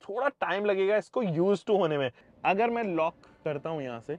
थोड़ा टाइम लगेगा इसको यूज टू होने में। अगर मैं लॉक करता हूँ यहाँ से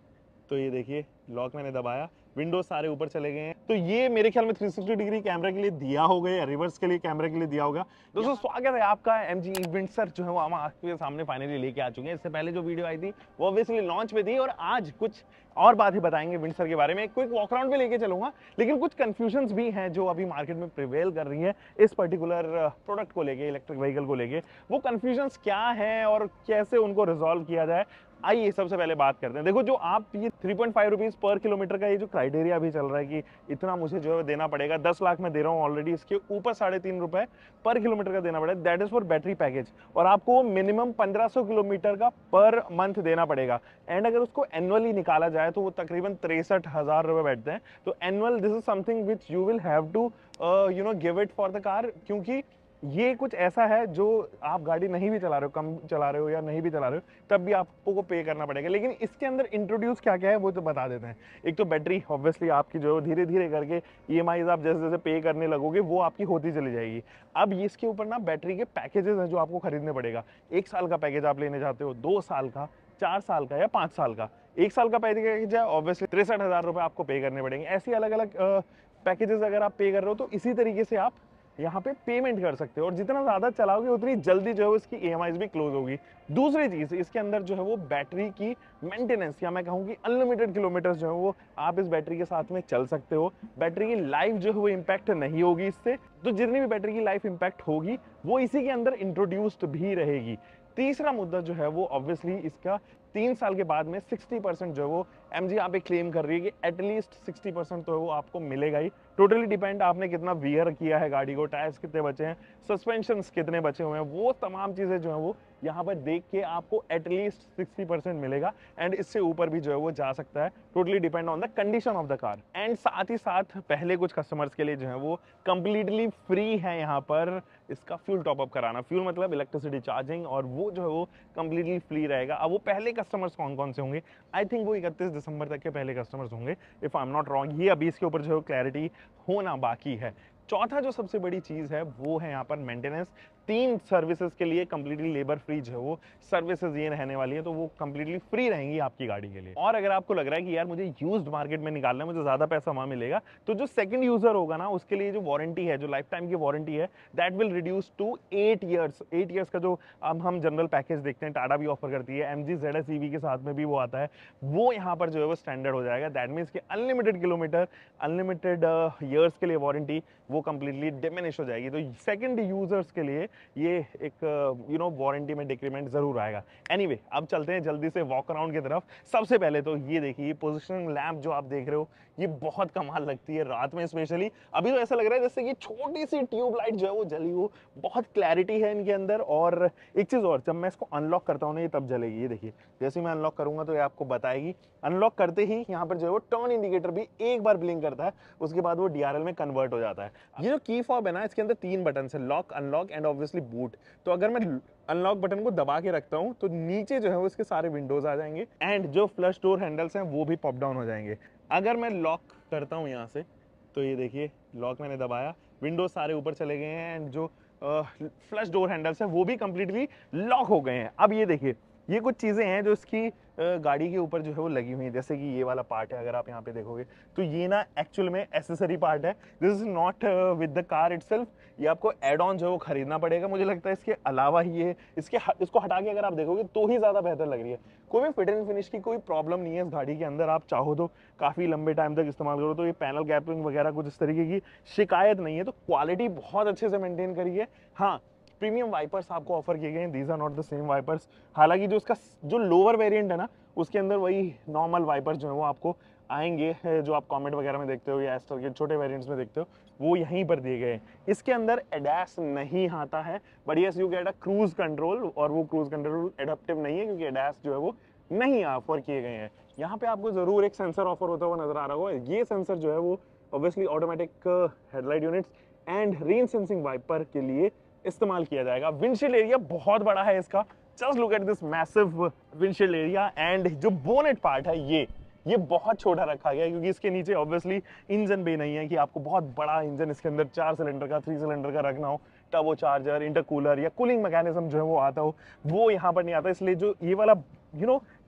तो ये देखिए लॉक मैंने दबाया, विंडोज सारे ऊपर चले गए हैं। तो ये मेरे ख्याल में 360 डिग्री कैमरा के लिए दिया होगा या रिवर्स के लिए कैमरा के लिए दिया होगा। दोस्तों स्वागत है आपका MG विंडसर जो है वो हम आपके सामने फाइनली लेके आ चुके हैं। इससे पहले जो वीडियो आई थी वो ऑब्वियसली लॉन्च में थी और आज कुछ और बात ही बताएंगे विंडसर के बारे में। क्विक वॉक अराउंड पे लेके चलूंगा, लेकिन कुछ कंफ्यूजन्स भी हैं जो अभी मार्केट में प्रिवेल कर रही है इस पर्टिकुलर प्रोडक्ट को लेके, इलेक्ट्रिक व्हीकल को लेके। वो कंफ्यूजन्स क्या है और कैसे उनको रिजॉल्व किया जाए, आइए सबसे पहले बात करते हैं। देखो जो आप ये 3.5 रुपीज पर किलोमीटर का ये जो क्राइटेरिया अभी चल रहा है कि इतना मुझे जो है देना पड़ेगा, 10 लाख में दे रहा हूँ ऑलरेडी, इसके ऊपर 3.5 रुपए पर किलोमीटर का देना पड़ेगा, that is for battery package. और आपको मिनिमम 1500 किलोमीटर का पर मंथ देना पड़ेगा। एंड अगर उसको एनुअली निकाला जाए तो वो तकरीबन 63,000 रुपए बैठते हैं। तो annual this is something which you will have to give it for the car, क्योंकि ये कुछ ऐसा है जो आप गाड़ी नहीं भी चला रहे हो, कम चला रहे हो या नहीं भी चला रहे हो, तब भी आपको पे करना पड़ेगा। लेकिन इसके अंदर इंट्रोड्यूस क्या क्या है वो तो बता देते हैं। एक तो बैटरी ऑब्वियसली आपकी जो धीरे धीरे करके EMIs आप जैसे जैसे पे करने लगोगे वो आपकी होती चली जाएगी। अब इसके ऊपर ना बैटरी के पैकेजेस हैं जो आपको खरीदने पड़ेगा। 1 साल का पैकेज आप लेने चाहते हो, 2 साल का, 4 साल का या 5 साल का। 1 साल का पैकेज है ऑब्वियसली 63,000 रुपए आपको पे करने पड़ेंगे। ऐसी अलग अलग पैकेजेस अगर आप पे कर रहे हो तो इसी तरीके से आप यहाँ पे पेमेंट कर सकते हो और जितना ज्यादा चलाओगे उतनी जल्दी जो है इसकी EMIs भी क्लोज होगी। दूसरी चीज इसके अंदर जो है वो बैटरी की मेंटेनेंस, या मैं कहूँ कि अनलिमिटेड किलोमीटर जो है वो आप इस बैटरी के साथ में चल सकते हो। बैटरी की लाइफ जो है वो इम्पैक्ट नहीं होगी इससे। तो जितनी भी बैटरी की लाइफ इम्पैक्ट होगी वो इसी के अंदर इंट्रोड्यूस्ड भी रहेगी। तीसरा मुद्दा जो है वो ऑब्वियसली इसका 3 साल के बाद में 60% जो है वो MG यहाँ पे क्लेम कर रही है कि एटलीस्ट 60% तो है वो आपको मिलेगा ही। टोटली डिपेंड आपने कितना वियर किया है गाड़ी को, टायर्स कितने बचे हैं, सस्पेंशन कितने बचे हुए हैं, वो तमाम चीजें जो है वो यहाँ पर देख के आपको एटलीस्ट 60% मिलेगा। एंड इससे ऊपर भी जो है वो जा सकता है, totally depend on the condition of the car. And साथ ही साथ पहले कुछ कस्टमर्स के लिए जो है वो कंप्लीटली फ्री है यहाँ पर इसका फ्यूल टॉपअप कराना। फ्यूल मतलब इलेक्ट्रिसिटी चार्जिंग, और वो जो है वो कंप्लीटली फ्री रहेगा। अब वो पहले कस्टमर्स कौन कौन से होंगे, आई थिंक वो 31 दिसंबर तक के पहले कस्टमर्स होंगे if I am not wrong. ये अभी इसके ऊपर जो है क्लैरिटी होना बाकी है। चौथा जो सबसे बड़ी चीज है वो है यहाँ पर मेंटेनेंस। 3 सर्विसेज के लिए कंप्लीटली लेबर फ्री जो है वो सर्विसेज ये रहने वाली है, तो वो कंप्लीटली फ्री रहेंगी आपकी गाड़ी के लिए। और अगर आपको लग रहा है कि यार मुझे यूज्ड मार्केट में निकालना है, मुझे ज्यादा पैसा वहां मिलेगा, तो जो सेकंड यूजर होगा ना उसके लिए जो वारंटी है, जो लाइफ टाइम की वारंटी है, that will reduce to 8 years. 8 years का जो अब हम जनरल पैकेज देखते हैं, टाटा भी ऑफर करती है, MG ZS EV के साथ में भी वो आता है, वो यहाँ पर जो है वो स्टैंडर्ड हो जाएगा। दैट मीन्स कि अनलिमिटेड किलोमीटर, अनलिमिटेड ईयर्स के लिए वारंटी वो कंप्लीटली डिमिनिश हो जाएगी। तो सेकंड यूजर्स के लिए ये एक वारंटी में डिक्रीमेंट जरूर आएगा। एनीवे, अब चलते हैं जल्दी से वॉक अराउंड की तरफ। सबसे पहले तो ये देखिए पोजिशनिंग लैम्प जो आप देख रहे हो, ये बहुत कमाल लगती है रात में स्पेशली। अभी तो ऐसा लग रहा है जैसे कि छोटी सी ट्यूब लाइट जो है वो जली हो, बहुत क्लैरिटी है इनके अंदर। और एक चीज और, जब मैं इसको अनलॉक करता हूँ ना ये तब जलेगी। ये देखिए जैसे मैं अनलॉक करूंगा तो ये आपको बताएगी। अनलॉक करते ही यहाँ पर जो है वो टर्न इंडिकेटर भी एक बार ब्लिंक करता है, उसके बाद वो DRL में कन्वर्ट हो जाता है। ये जो की फॉब है ना, इसके अंदर 3 बटन है, lock, unlock and obviously boot. तो अगर मैं अनलॉक बटन को दबा के रखता हूं तो नीचे जो है वो इसके सारे विंडोज आ जाएंगे एंड जो फ्लश डोर हैंडल्स हैं वो भी पॉप डाउन हो जाएंगे। अगर मैं लॉक करता हूं यहाँ से तो ये देखिए लॉक मैंने दबाया, विंडोज सारे ऊपर चले गए हैं एंड जो फ्लश डोर हैंडल्स हैं वो भी कंप्लीटली लॉक हो गए हैं। अब ये देखिए ये कुछ चीजें हैं जो इसकी गाड़ी के ऊपर जो है वो लगी हुई है, जैसे कि ये वाला पार्ट है। अगर आप यहाँ पे देखोगे तो ये ना एक्चुअल में एसेसरी पार्ट है, this is not with the car itself. ये आपको एड ऑन जो है वो खरीदना पड़ेगा। मुझे लगता है इसके अलावा ही ये इसको हटा के अगर आप देखोगे तो ही ज्यादा बेहतर लग रही है। कोई भी फिट एंड फिनिश की कोई प्रॉब्लम नहीं है इस गाड़ी के अंदर। आप चाहो तो काफी लंबे टाइम तक इस्तेमाल करो तो ये पैनल गैपिंग वगैरह कुछ इस तरीके की शिकायत नहीं है। तो क्वालिटी बहुत अच्छे से मेंटेन करी है। हाँ, प्रीमियम वाइपर्स आपको ऑफर किए गए हैं, these are not the same wipers. हालांकि जो इसका जो लोअर वेरिएंट है ना उसके अंदर वही नॉर्मल वाइपर्स जो है वो आपको आएंगे, जो आप कमेंट वगैरह में देखते हो या एस्टर के छोटे वेरिएंट्स में देखते हो वो यहीं पर दिए गए हैं। इसके अंदर एडास नहीं आता है, but yes you get a cruise control, और वो क्रूज कंट्रोल एडेप्टिव नहीं है क्योंकि एडास जो है वो नहीं ऑफर किए गए हैं। यहाँ पे आपको जरूर एक सेंसर ऑफर होता हुआ नजर आ रहा होगा। ये सेंसर जो है वो obviously automatic headlight units and rain sensing wiper के लिए इस्तेमाल किया जाएगा। विंडशील्ड एरिया बहुत बड़ा है इसका, just look at this massive windshield area. And जो बोनेट पार्ट है ये बहुत छोटा रखा गया है क्योंकि इसके नीचे ऑब्वियसली इंजन भी नहीं है कि आपको बहुत बड़ा इंजन इसके अंदर 4 सिलेंडर का 3 सिलेंडर का रखना हो। टर्बो चार्जर, इंटरकूलर या कूलिंग मैकेनिज्म जो है वो आता हो, वो यहाँ पर नहीं आता। इसलिए जो ये वाला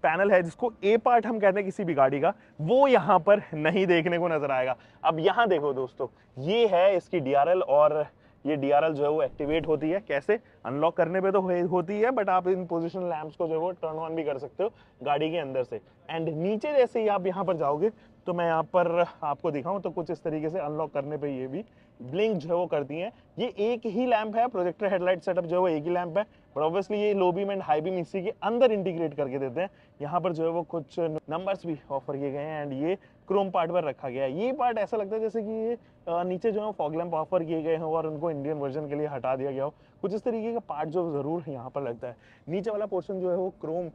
पैनल है, जिसको ए पार्ट हम कहते हैं किसी भी गाड़ी का, वो यहाँ पर नहीं देखने को नजर आएगा। अब यहाँ देखो दोस्तों, ये है इसकी डीआरएल, और ये डीआरएल जो है वो एक्टिवेट होती है। कैसे? अनलॉक करने पे तो होती है, बट आप इन पोजीशन लैंप्स को जो है वो टर्न ऑन भी कर सकते हो गाड़ी के अंदर से। एंड नीचे जैसे ही आप यहाँ पर जाओगे तो मैं यहाँ पर आपको दिखाऊं तो कुछ इस तरीके से अनलॉक करने पे ये भी ब्लिंक जो है वो करती हैं। ये एक ही लैंप है, प्रोजेक्टर हेडलाइट सेटअप जो है वो एक ही लैंप है, बट ऑब्वियसली ये low beam and high beam इसी के अंदर इंटीग्रेट करके देते हैं। यहाँ पर जो है वो कुछ नंबर्स भी ऑफर किए गए हैं, एंड ये क्रोम पार्ट पर रखा गया है। ये पार्ट ऐसा लगता है जैसे कि ये नीचे जो है फॉग लैंप ऑफर किए गए हैं और उनको इंडियन वर्जन के लिए हटा दिया गया हो, कुछ इस तरीके का पार्ट जो जरूर यहाँ पर लगता है। नीचे वाला पोर्शन जो है वो क्रोम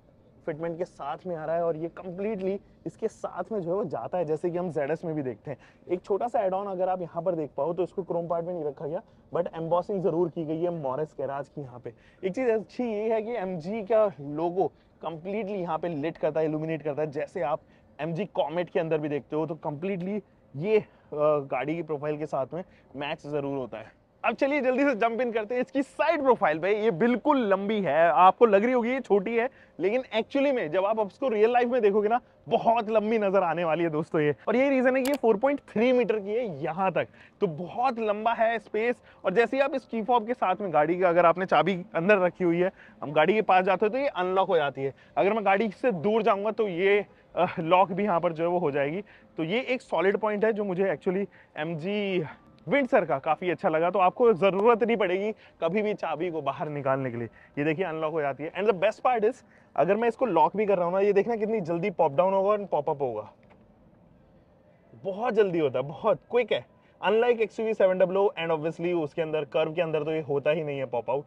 फिटमेंट के साथ में आ रहा है, और ये कंप्लीटली इसके साथ में जो है वो जाता है, जैसे कि हम ZS में भी देखते हैं। एक छोटा सा एड ऑन अगर आप यहाँ पर देख पाओ तो इसको क्रोम पार्ट में नहीं रखा गया, बट एम्बॉसिंग जरूर की गई है मॉरिस गैराज की यहाँ पे। एक चीज अच्छी ये है कि MG का लोगो कंप्लीटली यहाँ पे लिट करता है, इल्यूमिनेट करता है, जैसे आप MG कॉमेट के अंदर भी देखते हो, तो कंप्लीटली ये गाड़ी की प्रोफाइल के साथ में मैच जरूर होता है। अब चलिए जल्दी से जंप इन करते हैं इसकी साइड प्रोफाइल पे। ये बिल्कुल लंबी है, आपको लग रही होगी ये छोटी है, लेकिन एक्चुअली में जब आप उसको रियल लाइफ में देखोगे ना, बहुत लंबी नजर आने वाली है दोस्तों ये। और यही रीजन है कि ये 4.3 मीटर की है यहाँ तक, तो बहुत लंबा है स्पेस। और जैसे ही आप इस की फॉब के साथ में गाड़ी का, अगर आपने चाबी अंदर रखी हुई है, हम गाड़ी के पास जाते हो तो ये अनलॉक हो जाती है। अगर मैं गाड़ी से दूर जाऊंगा तो ये लॉक भी यहाँ पर जो है वो हो जाएगी। तो ये एक सॉलिड पॉइंट है जो मुझे एक्चुअली MG विंडसर का काफी अच्छा लगा। तो आपको जरूरत नहीं पड़ेगी कभी भी चाबी को बाहर निकालने के लिए। ये देखिए अनलॉक हो जाती है। And the best part is, अगर मैं इसको लॉक भी कर रहा हूँ ना, ये देखना कितनी जल्दी पॉप डाउन होगा और पॉप अप होगा। बहुत जल्दी होता है, बहुत क्विक है, अनलाइक XUV 700। एंड ऑब्वियसली उसके अंदर कर्व के अंदर तो ये होता ही नहीं है pop out.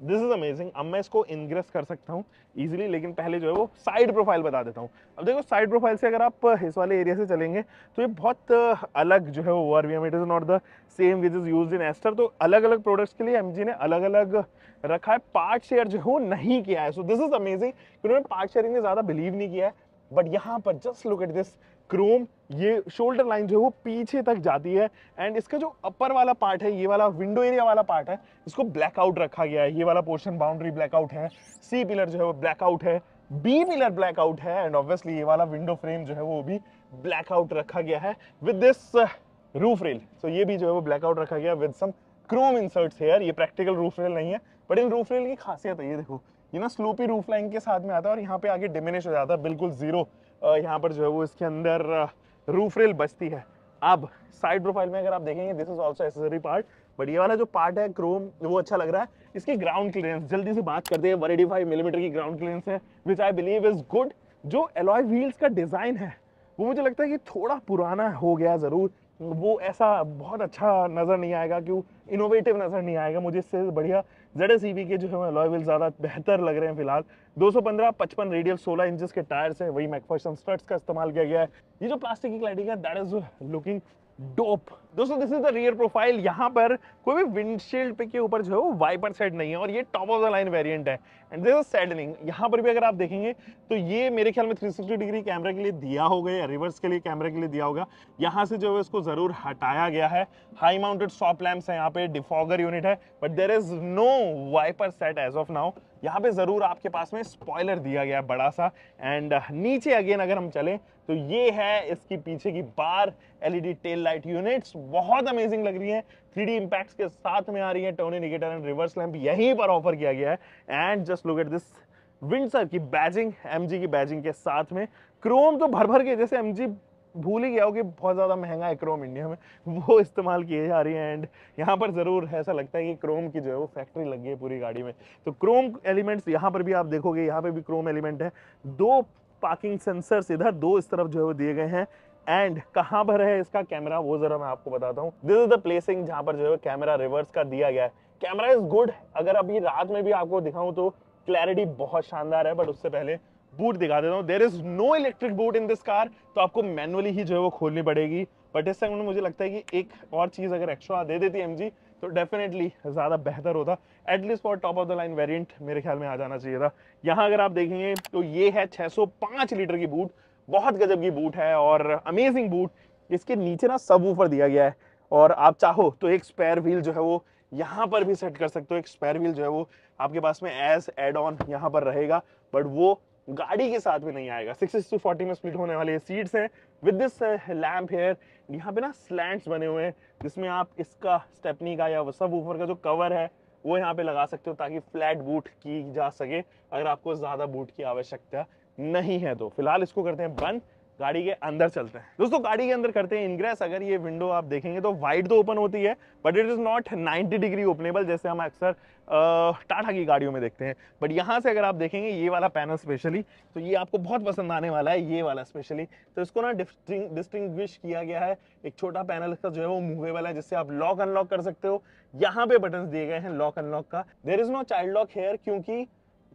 This is amazing. अब मैं इसको इनग्रेस कर सकता हूँ इजीली, लेकिन पहले जो है वो साइड प्रोफाइल बता देता हूँ। अब देखो साइड प्रोफाइल से अगर आप इस वाले एरिया से चलेंगे तो ये बहुत अलग जो है वो ORVM, it is not the same which is used in Aster. तो अलग अलग प्रोडक्ट्स के लिए MG ने अलग अलग रखा है, पार्ट शेयर जो है वो नहीं किया है। सो दिस इज अमेजिंग, उन्होंने पार्ट शेयरिंग में ज्यादा बिलीव नहीं किया है। बट यहाँ पर just look at this Chrome, ये शोल्डर लाइन जो है वो पीछे तक जाती है। एंड इसका जो अपर वाला पार्ट है, ये वाला विंडो एरिया वाला पार्ट है, इसको ब्लैकआउट रखा गया है। ये वाला पोर्शन बाउंड्री ब्लैकआउट है, C पिलर जो है वो ब्लैकआउट है, B पिलर ब्लैकआउट है, एंड ऑब्वियसली ये वाला विंडो फ्रेम जो है वो भी ब्लैकआउट रखा गया है with this roof rail. So ये भी जो है वो ब्लैकआउट रखा गया with some chrome inserts here. ये प्रैक्टिकल रूफ रेल नहीं है, बट इन रूफ रेल की खासियत है, ये देखो ये ना स्लूपी रूफ लाइन के साथ में आता है और यहाँ पे आगे डिमिनिश हो जाता है, बिल्कुल जीरो यहाँ पर जो है वो इसके अंदर रूफ रेल बचती है। अब साइड प्रोफाइल में अगर आप देखेंगे, this is also accessory part, but ये वाला जो पार्ट है क्रोम वो अच्छा लग रहा है। इसकी ग्राउंड क्लियरेंस जल्दी से बात करते हैं। 185 मिलीमीटर की ग्राउंड क्लियरेंस है, विच आई बिलीव इज गुड। जो एलॉय व्हील्स का डिजाइन है वो मुझे लगता है कि थोड़ा पुराना हो गया जरूर, वो ऐसा बहुत अच्छा नजर नहीं आएगा, क्यों इनोवेटिव नजर नहीं आएगा। मुझे इससे बढ़िया ZS EV के जो है अलॉय व्हील ज्यादा बेहतर लग रहे हैं फिलहाल। 215/55 रेडियल 16 इंचेस के टायर्स हैं, वही मैकफर्सन स्टड्स का इस्तेमाल किया गया है। ये जो प्लास्टिक की क्लैडिंग है, दैट इज लुकिंग डोप। दोस्तों this is the rear profile. यहाँ पर कोई भी विंडशील्ड पे के ऊपर जो है वो वाइपर सेट नहीं है, और ये top of the line variant है। एंड दिस इज सैडनिंग, यहाँ पर भी अगर आप देखेंगे तो ये मेरे ख्याल में 360 डिग्री कैमरा के लिए दिया होगा या रिवर्स के लिए कैमरा के लिए दिया होगा। यहाँ से जो है इसको जरूर हटाया गया है। हाई माउंटेड स्टॉप लैंप्स है, यहाँ पे डिफॉगर यूनिट है, but there is no wiper set as of now. यहाँ पे जरूर आपके पास में स्पॉइलर दिया गया है बड़ा सा। एंड नीचे अगेन अगर हम चलें तो ये है इसकी पीछे की बार LED टेल लाइट यूनिट्स, बहुत अमेजिंग लग रही है। 3D इंपैक्ट्स के साथ में आ रही है। Turn indicator and reverse lamp यहीं पर ऑफर किया गया है। And just look at this Windsor की बैजिंग, MG की बैजिंग के साथ में क्रोम तो भर भर के, जैसे MG भूल ही गया हो कि बहुत ज्यादा महंगा है क्रोम इंडिया में, वो इस्तेमाल किए जा रही है। एंड यहाँ पर जरूर ऐसा लगता है कि क्रोम की जो है वो फैक्ट्री लगी है पूरी गाड़ी में। तो क्रोम एलिमेंट्स यहाँ पर भी आप देखोगे, यहाँ पे भी क्रोम एलिमेंट है। 2 पार्किंग सेंसर्स इधर, 2 इस तरफ जो है वो दिए गए हैं। एंड कहां पर है इसका कैमरा वो जरा मैं आपको बताता हूँ। दिस इज द प्लेसिंग जहां पर जो है कैमरा रिवर्स का दिया गया है। Camera is good. अगर अभी रात में भी आपको दिखाऊं तो क्लैरिटी बहुत शानदार है, बट उससे पहले बूट दिखा देता हूँ। There is no electric boot in this car, तो आपको मैनुअली ही जो है वो खोलनी पड़ेगी। बट इस सेगमेंट में मुझे लगता है कि एक और चीज अगर एक्स्ट्रा दे देती MG तो डेफिनेटली ज्यादा बेहतर होता। At least for top of the line variant मेरे ख्याल में आ जाना चाहिए था। यहाँ अगर आप देखेंगे तो ये है 605 लीटर की बूट, बहुत गजब की बूट है और अमेजिंग बूट। इसके नीचे ना सब वूफर दिया गया है, और आप चाहो तो एक स्पेयर व्हील जो है वो यहाँ पर भी सेट कर सकते हो। एक स्पेयर व्हील जो है वो आपके पास में एज एड ऑन यहाँ पर रहेगा, बट वो गाड़ी के साथ में नहीं आएगा। 6:40 में स्प्लिट होने वाली सीट्स हैं विद दिस लैम्प हेयर। यहाँ पे ना स्लैंट्स बने हुए हैं जिसमें आप इसका स्टेपनी का या सब ऊपर का जो कवर है वो यहाँ पे लगा सकते हो ताकि फ्लैट बूट की जा सके अगर आपको ज्यादा बूट की आवश्यकता नहीं है तो। फिलहाल इसको करते हैं बंद, गाड़ी के अंदर चलते हैं। दोस्तों गाड़ी के अंदर करते हैं इनग्रेस। अगर ये विंडो आप देखेंगे तो वाइड तो ओपन होती है but it is not 90 degree openable जैसे हम अक्सर टाटा की गाड़ियों में देखते हैं। बट यहाँ से अगर आप देखेंगे ये वाला पैनल स्पेशली, तो ये आपको बहुत पसंद आने वाला है, ये वाला स्पेशली। तो इसको ना डिस्टिंग्विश किया गया है। एक छोटा पैनल इसका जो है वो मूवेबल है जिससे आप लॉक अनलॉक कर सकते हो। यहाँ पे बटन दिए गए हैं लॉक अनलॉक का। There is no child lock here क्योंकि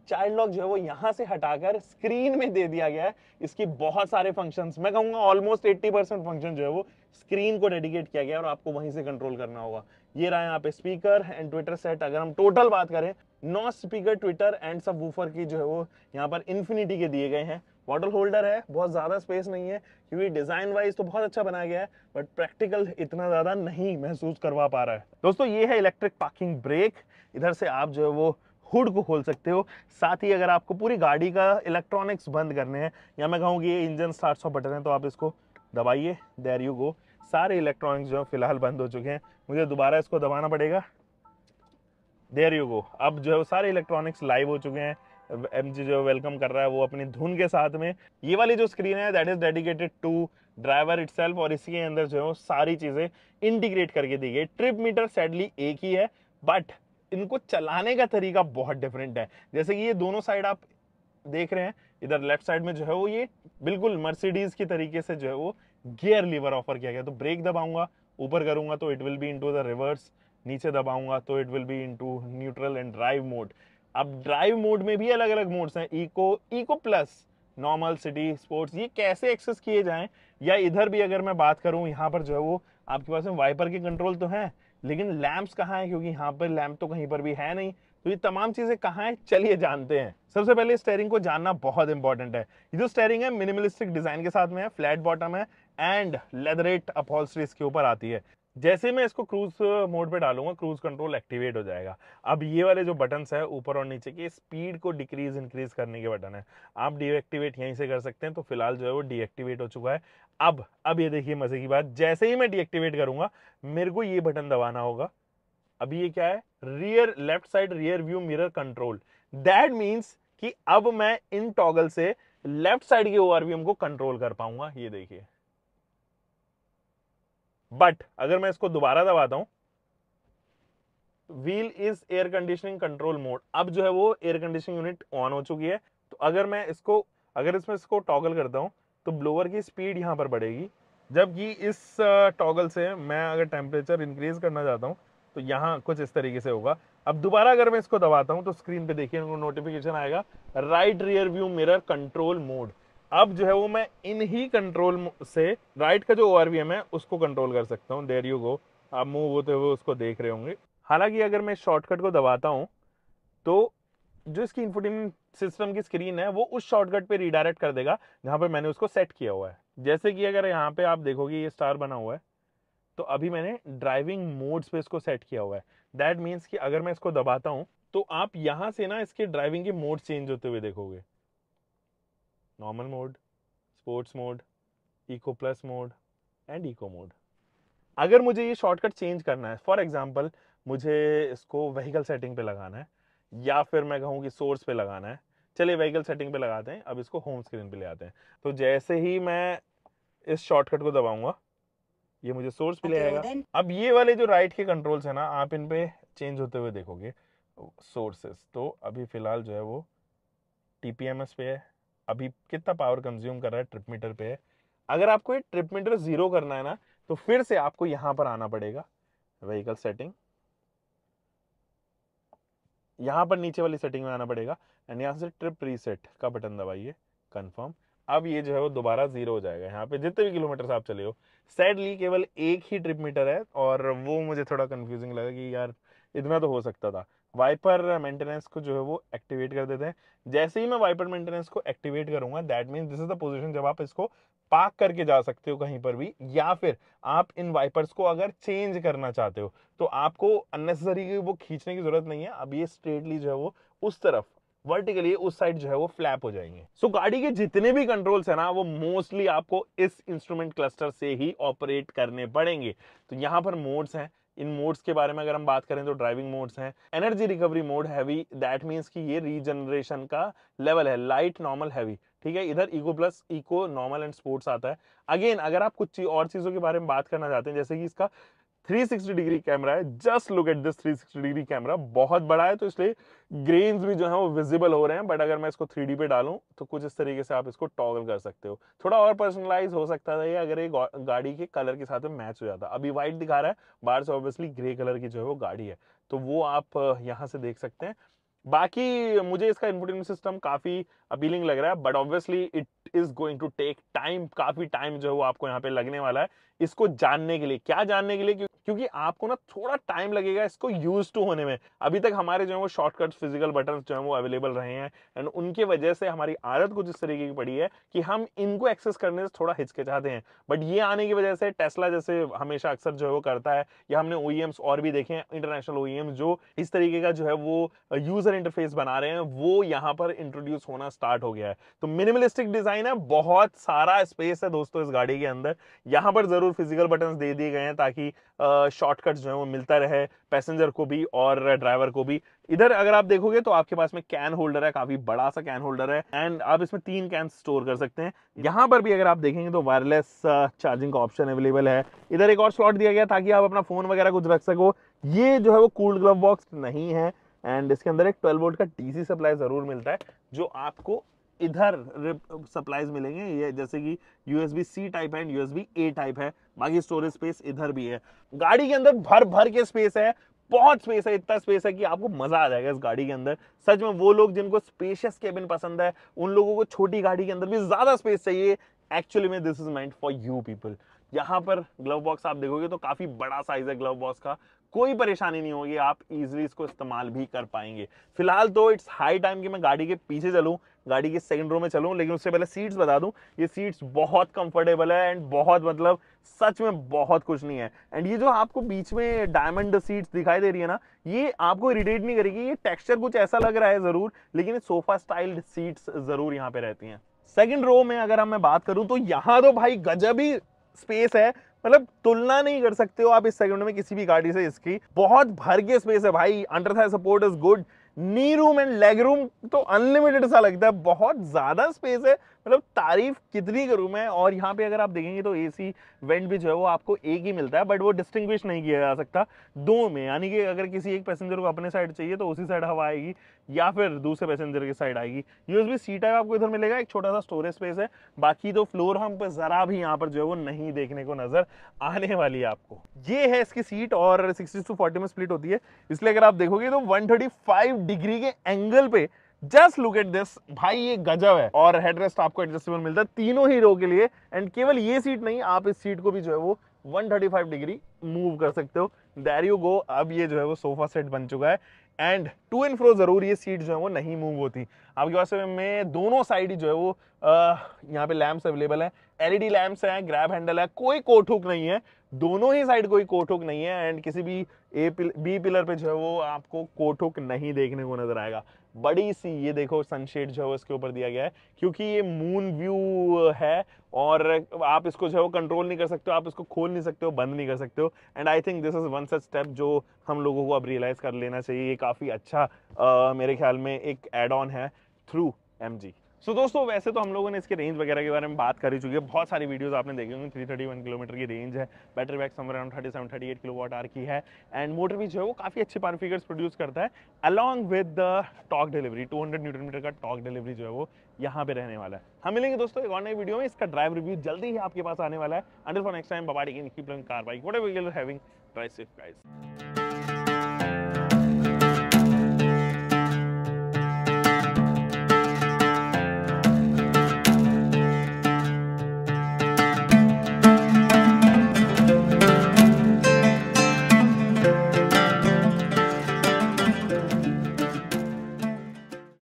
चाइल्ड लॉक जो है वो यहां से हटाकर स्क्रीन में दे दिया गया है। इसकी बहुत सारे फंक्शंस, मैं कहूंगा ऑलमोस्ट 80% फंक्शन जो है वो स्क्रीन को डेडिकेट किया गया है और आपको वहीं से कंट्रोल करना होगा। ये रहा यहाँ पे स्पीकर एंड ट्विटर सेट। अगर हम टोटल बात करें 9 स्पीकर, ट्विटर एंड सब वूफर की जो है वो यहाँ पर इन्फिनिटी के दिए गए हैं। बॉटल होल्डर है, बहुत ज्यादा स्पेस नहीं है क्योंकि डिजाइन वाइज तो बहुत अच्छा बनाया गया है बट प्रैक्टिकल इतना ज्यादा नहीं महसूस करवा पा रहा है। दोस्तों ये है इलेक्ट्रिक पार्किंग ब्रेक। इधर से आप जो है वो हुड को खोल सकते हो। साथ ही अगर आपको पूरी गाड़ी का इलेक्ट्रॉनिक्स बंद करने हैं या मैं कहूँ कि ये इंजन स्टार्ट 100 बटन है तो आप इसको दबाइए, देयर यू गो। सारे इलेक्ट्रॉनिक्स जो है फिलहाल बंद हो चुके हैं, मुझे दोबारा इसको दबाना पड़ेगा, देयर यू गो। अब जो है वो सारे इलेक्ट्रॉनिक्स लाइव हो चुके हैं। एमजी जो वेलकम कर रहा है वो अपनी धुन के साथ में। ये वाली जो स्क्रीन है that is dedicated to driver itself और इसी के अंदर जो है वो सारी चीजें इंटीग्रेट करके दी गई। ट्रिप मीटर सैडली एक ही है बट इनको चलाने का तरीका बहुत डिफरेंट है। जैसे कि ये दोनों साइड आप देख रहे हैं, इधर लेफ्ट साइड में जो है वो ये बिल्कुल मर्सिडीज की तरीके से जो है वो गियर लीवर ऑफर किया गया। तो ब्रेक दबाऊंगा, ऊपर करूंगा तो it will be into the reverse, नीचे दबाऊंगा तो it will be into neutral and drive mode. अब ड्राइव मोड में भी अलग अलग मोड्स हैं, eco plus, normal, city, sports. ये कैसे एक्सेस किए जाएं, या इधर भी अगर मैं बात करूं यहाँ पर जो है वो आपके पास में वाइपर के कंट्रोल तो है लेकिन लैंप्स कहाँ है क्योंकि यहाँ पर लैंप तो कहीं पर भी है नहीं। तो ये तमाम चीजें कहाँ है चलिए जानते हैं। सबसे पहले स्टीयरिंग को जानना बहुत इंपॉर्टेंट है। ये जो स्टीयरिंग है मिनिमलिस्टिक डिजाइन के साथ में है, फ्लैट बॉटम है एंड लेदरेट अपहोल्स्ट्री इसके ऊपर आती है। जैसे मैं इसको क्रूज मोड पे डालूंगा क्रूज कंट्रोल एक्टिवेट हो जाएगा। अब ये वाले जो बटन्स है ऊपर और नीचे की स्पीड को डिक्रीज इंक्रीज करने के बटन है, आप डीएक्टिवेट यहीं से कर सकते हैं। तो फिलहाल जो है वो डीएक्टिवेट हो चुका है। अब ये देखिए मजे की बात, जैसे ही मैं डीएक्टिवेट करूंगा मेरे को ये बटन दबाना होगा। अभी ये क्या है, rear left side rear view mirror control. That means कि अब मैं इन टॉगल से लेफ्ट साइड के ओआरवीएम को कंट्रोल कर पाऊंगा, ये देखिए। बट अगर मैं इसको दोबारा दबाता हूं, wheel is air conditioning control mode. अब जो है वो एयर कंडीशनिंग यूनिट ऑन हो चुकी है। तो अगर इसमें इसको टॉगल करता हूं तो ब्लोअर की स्पीड यहां पर बढ़ेगी, जबकि इस टॉगल से मैं अगर टेम्परेचर इंक्रीज करना चाहता हूं तो यहां कुछ इस तरीके से होगा। अब दोबारा अगर मैं इसको दबाता हूं तो स्क्रीन पे देखिए नोटिफिकेशन आएगा, right rear view mirror control mode. अब जो है वो मैं इन ही कंट्रोल से राइट का जो ओआरवीएम है उसको कंट्रोल कर सकता हूं। देयर यू गो, आप मूव होते हुए उसको देख रहे होंगे। हालांकि अगर मैं शॉर्टकट को दबाता हूं तो जो इसकी इंफोटेनमेंट सिस्टम की स्क्रीन है वो उस शॉर्टकट पे रीडायरेक्ट कर देगा जहां पे मैंने उसको सेट किया हुआ है। जैसे कि अगर यहाँ पे आप देखोगे ये स्टार बना हुआ है तो अभी मैंने ड्राइविंग मोड्स पे इसको सेट किया हुआ है। दैट मीन्स कि अगर मैं इसको दबाता हूं तो आप यहां से ना इसके ड्राइविंग के मोड चेंज होते हुए देखोगे, normal mode, sports mode, eco plus mode and eco mode. अगर मुझे ये शॉर्टकट चेंज करना है, फॉर एग्जांपल मुझे इसको व्हीकल सेटिंग पे लगाना है या फिर मैं कहूँ कि सोर्स पे लगाना है, चलिए व्हीकल सेटिंग पे लगाते हैं। अब इसको होम स्क्रीन पे ले आते हैं। तो जैसे ही मैं इस शॉर्टकट को दबाऊंगा ये मुझे सोर्स पे ले आएगा। अब ये वाले जो राइट के कंट्रोल्स है ना, आप इन पे चेंज होते हुए देखोगे सोर्सेस। तो अभी फिलहाल जो है वो टीपीएमएस पे है, अभी कितना पावर कंज्यूम कर रहा है ट्रिप मीटर पे है। अगर आपको ये ट्रिप मीटर 0 करना है ना तो फिर से आपको यहां पर आना पड़ेगा, व्हीकल सेटिंग, यहां पर नीचे वाली सेटिंग में आना पड़ेगा एंड यहां से ट्रिप रीसेट का बटन दबाइए, कंफर्म। अब ये जो है वो दोबारा 0 हो जाएगा यहाँ पे जितने भी किलोमीटर आप चले हो। सैडली केवल एक ही ट्रिप मीटर है और वो मुझे थोड़ा कंफ्यूजिंग लगा कि यार इतना तो हो सकता था। वाइपर मेंटेनेंस को जो है वो एक्टिवेट कर देते हैं। जैसे ही मैं वाइपर मेंटेनेंस को एक्टिवेट करूंगा, that means this is the position जब आप इसको पार्क करके जा सकते हो कहीं पर भी, या फिर आप इन वाइपर्स को अगर चेंज करना चाहते हो तो आपको अननेसेसरी वो खींचने की जरूरत नहीं है। अब ये स्ट्रेटली जो है वो उस तरफ वर्टिकली उस साइड जो है वो फ्लैप हो जाएंगे। सो गाड़ी के जितने भी कंट्रोल्स है ना, वो मोस्टली आपको इस इंस्ट्रूमेंट क्लस्टर से ही ऑपरेट करने पड़ेंगे। तो यहाँ पर मोड्स हैं, इन मोड्स के बारे में अगर हम बात करें तो ड्राइविंग मोड्स हैं, energy recovery mode heavy, that means कि ये रीजनरेशन का लेवल है, लाइट नॉर्मल हैवी, ठीक है। इधर eco plus, eco normal and sports आता है। अगेन अगर आप कुछ और चीजों के बारे में बात करना चाहते हैं, जैसे कि इसका 360 डिग्री कैमरा है, just look at this 360 degree camera, बहुत बड़ा है तो इसलिए ग्रेन्स भी जो है वो विजिबल हो रहे हैं। बट अगर मैं इसको 3D पे डालूं तो कुछ इस तरीके से आप इसको टॉगल कर सकते हो। थोड़ा और पर्सनलाइज हो सकता था ये अगर ये गाड़ी के कलर के साथ में मैच हो जाता। अभी व्हाइट दिखा रहा है, बाहर से ऑब्वियसली ग्रे कलर की जो है वो गाड़ी है, तो वो आप यहाँ से देख सकते हैं। बाकी मुझे इसका इंफोटेनमेंट सिस्टम काफी अपीलिंग लग रहा है, but obviously it is going to take time, काफी टाइम जो है वो आपको यहाँ पे लगने वाला है इसको जानने के लिए। क्या जानने के लिए? क्योंकि आपको ना थोड़ा टाइम लगेगा इसको यूज टू होने में। अभी तक हमारे जो है वो शॉर्टकट फिजिकल बटन जो है वो अवेलेबल रहे हैं, एंड उनकी वजह से हमारी आदत कुछ इस तरीके की पड़ी है कि हम इनको एक्सेस करने से थोड़ा हिचकिचाते हैं। बट ये आने की वजह से टेस्ला जैसे हमेशा अक्सर जो है वो करता है, या हमने ओईएम्स और भी देखे हैं इंटरनेशनल ओईएम्स जो इस तरीके का जो है वो यूजर इंटरफेस बना रहे हैं, वो यहाँ पर इंट्रोड्यूस होना स्टार्ट हो गया है। तो मिनिमलिस्टिक डिजाइन है, बहुत सारा स्पेस है दोस्तों इस गाड़ी के अंदर। यहाँ पर जरूर फिजिकल बटन दे दिए गए हैं ताकि शॉर्टकट जो है वो मिलता रहे पैसेंजर को भी और ड्राइवर को भी। इधर अगर आप देखोगे तो आपके पास में कैन होल्डर है, काफी बड़ा सा कैन होल्डर है, एंड आप इसमें 3 कैन स्टोर कर सकते हैं। यहाँ पर भी अगर आप देखेंगे तो वायरलेस चार्जिंग का ऑप्शन अवेलेबल है। इधर एक और स्लॉट दिया गया ताकि आप अपना फोन वगैरह कुछ रख सको। ये जो है वो कूल्ड ग्लव बॉक्स नहीं है, एंड इसके अंदर एक 12 वोल्ट का डीसी सप्लाई जरूर मिलता है, जो आपको इधर सप्लाईज मिलेंगे, ये जैसे कि USB-C टाइप है एंड USB-A टाइप है। बाकी स्टोरेज स्पेस इधर भी है। गाड़ी के अंदर भर भर के स्पेस है, बहुत स्पेस है, इतना स्पेस है कि आपको मजा आ जाएगा इस गाड़ी के अंदर। सच में वो लोग जिनको स्पेशियस केबिन पसंद है, उन लोगों को छोटी गाड़ी के अंदर भी ज्यादा स्पेस चाहिए। एक्चुअली में this is meant for you people. यहाँ पर ग्लव बॉक्स आप देखोगे तो काफी बड़ा साइज है ग्लव बॉक्स का, कोई परेशानी नहीं होगी, आप इजीली इसको इस्तेमाल भी कर पाएंगे। फिलहाल तो इट्स हाई टाइम कि मैं गाड़ी के पीछे चलूं, गाड़ी के सेकंड रो में चलूं, लेकिन उससे पहले सीट्स बता दूं, ये सीट्स बहुत कंफर्टेबल है एंड बहुत मतलब सच में बहुत कुछ नहीं है। एंड ये जो आपको बीच में डायमंड सीट्स दिखाई दे रही है ना, ये आपको इरिटेट नहीं करेगी, ये टेक्सचर कुछ ऐसा लग रहा है जरूर, लेकिन सोफा स्टाइल्ड सीट्स जरूर यहाँ पे रहती हैं। सेकंड रो में अगर मैं बात करूं तो यहाँ तो भाई गजब ही स्पेस है, मतलब तुलना नहीं कर सकते हो आप इस सेगमेंट में किसी भी गाड़ी से। इसकी बहुत भर के स्पेस है भाई, under Thai support is good, knee room and leg room तो अनलिमिटेड सा लगता है, बहुत ज्यादा स्पेस है, मतलब तारीफ कितनी करूं मैं। और यहाँ पे अगर आप देखेंगे तो एसी वेंट भी जो है वो आपको एक ही मिलता है, बट वो डिस्टिंग्विश नहीं किया जा सकता दो में, यानी कि अगर किसी एक पैसेंजर को अपने साइड चाहिए तो उसी साइड हवा आएगी, या फिर दूसरे पैसेंजर की साइड आएगी। USB-C टाइप आपको इधर मिलेगा, एक छोटा सा स्टोरेज स्पेस है। बाकी तो फ्लोर हम पर जरा भी यहाँ पर जो है वो नहीं देखने को नजर आने वाली है आपको। ये है इसकी सीट, और 60:40 में स्प्लिट होती है, इसलिए अगर आप देखोगे तो 135 डिग्री के एंगल पे, जस्ट लुक एट दिस भाई, ये गजब है। और हेडरेस्ट आपको एडजस्टेबल मिलता है तीनों ही रो के लिए, एंड केवल ये सीट नहीं, आप इस सीट को भी जो है वो 135 डिग्री मूव कर सकते हो। देयर यू गो, अब ये जो है वो सोफा सेट बन चुका है, एंड टू एंड फ्रो जरूर ये सीट जो है वो नहीं मूव होती। आपके पास में दोनों साइड ही जो है वो यहाँ पे लैंप्स अवेलेबल है, LED लैंप्स हैं, ग्रैब हैंडल है, कोई कोठुक नहीं है, दोनों ही साइड कोई कोठुक नहीं है, एंड किसी भी बी पिलर पे जो है वो आपको कोठुक नहीं देखने को नजर आएगा। बड़ी सी ये देखो सनशेड जो है इसके ऊपर दिया गया है, क्योंकि ये मून व्यू है और आप इसको जो है वो कंट्रोल नहीं कर सकते हो, आप इसको खोल नहीं सकते हो, बंद नहीं कर सकते हो। And I think this is one such step जो हम लोगों को अब रियलाइज कर लेना चाहिए। ये काफी अच्छा मेरे ख्याल में एक एड ऑन है थ्रू MG। सो दोस्तों, वैसे तो हम लोगों ने इसके रेंज वगैरह के बारे में बात कर ही चुकी है, बहुत सारी वीडियोस आपने देखी होंगी। 331 किलोमीटर की रेंज है, battery back somewhere around 37-38 kilowatt hour की है, एंड मोटर भी जो है वो काफी अच्छे पावर फिगर्स प्रोड्यूस करता है, along with the torque delivery. 200 newton meter का टॉर्क डिलीवरी जो है वो यहाँ पे रहने वाला है। हम मिलेंगे दोस्तों एक और नई वीडियो में, इसका ड्राइव रिव्यू जल्दी ही आपके पास आने वाला है। Until for next time, bye bye, keep playing car bike, whatever you are having, drive safe guys.